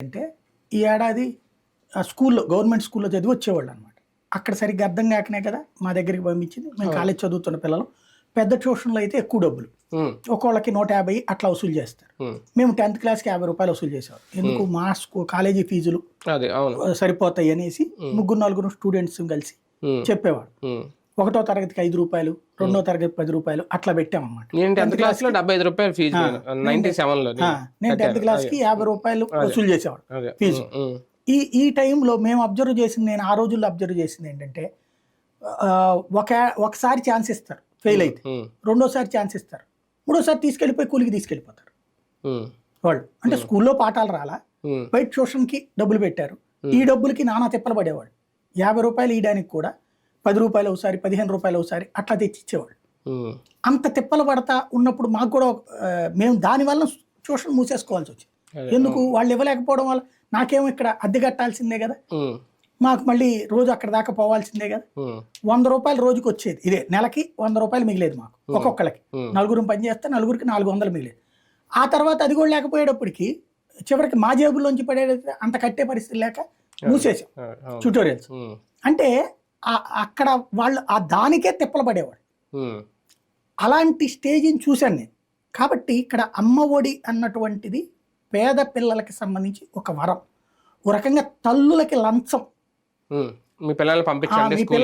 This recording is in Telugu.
అంటే ఈ ఏడాది స్కూల్లో గవర్నమెంట్ స్కూల్లో చదివి వచ్చేవాళ్ళు అనమాట. అక్కడ సరిగ్గా అర్థం కాకనే కదా మా దగ్గరికి పంపించింది. మేము కాలేజ్ చదువుతున్న పిల్లలు. పెద్ద ట్యూషన్లో అయితే ఎక్కువ డబ్బులు, ఒక్కోళ్ళకి 150 అట్లా వసూలు చేస్తారు. మేము 10th క్లాస్కి 50 రూపాయలు వసూలు చేసేవారు. ఎందుకు మా కాలేజీ ఫీజులు సరిపోతాయి అనేసి 3-4 స్టూడెంట్స్ కలిసి చెప్పేవాడు. 1వ తరగతికి 5 రూపాయలు, 2వ తరగతి 10 రూపాయలు అట్లా పెట్టామన్నమాట. నేను 10th క్లాస్కి 50 రూపాయలు వసూలు చేసేవాడు ఫీజు. ఈ టైంలో మేము అబ్జర్వ్ చేసింది, నేను ఆ రోజుల్లో అబ్జర్వ్ చేసింది ఏంటంటే, ఒకసారి ఛాన్స్ ఇస్తారు, ఫెయిల్ అయితే రెండోసారి ఛాన్స్ ఇస్తారు, మూడోసారి తీసుకెళ్ళిపోయి కూలికి తీసుకెళ్ళిపోతారు వాళ్ళు. అంటే స్కూల్లో పాఠాలు రాలా, బయట ట్యూషన్కి డబ్బులు పెట్టారు. ఈ డబ్బులకి నానా తిప్పలు పడేవాడు. 50 రూపాయలు ఇవ్వడానికి కూడా 10 రూపాయలు ఒకసారి, 15 రూపాయలు ఒకసారి అట్లా తెచ్చిచ్చేవాళ్ళు. అంత తిప్పలు పడతా ఉన్నప్పుడు మాకు కూడా మేము దానివల్ల ట్యూషన్ మూసేసుకోవాల్సి వచ్చింది. ఎందుకు? వాళ్ళు ఇవ్వలేకపోవడం వల్ల నాకేమో ఇక్కడ అద్దె కట్టాల్సిందే కదా, మాకు మళ్ళీ రోజు అక్కడ దాకా పోవాల్సిందే కదా. 100 రూపాయలు రోజుకి వచ్చేది, ఇదే నెలకి 100 రూపాయలు మిగిలేదు మాకు ఒక్కొక్కరికి. నలుగురు పని చేస్తే నలుగురికి 400 మిగిలేదు. ఆ తర్వాత అది కూడా లేకపోయేటప్పటికి చివరికి మా జేబుల్లోంచి పడేది అంత కట్టే పరిస్థితి లేక మూసేసాం ట్యూటోరియల్స్. అంటే అక్కడ వాళ్ళు ఆ దానికే తిప్పలు పడేవాడు. అలాంటి స్టేజ్ని చూశాను నేను. కాబట్టి ఇక్కడ అమ్మ ఒడి అన్నటువంటిది పేద పిల్లలకి సంబంధించి ఒక వరం. ఒక రకంగా తల్లులకి లంచం. మీ పిల్లల్ని పంపించండి.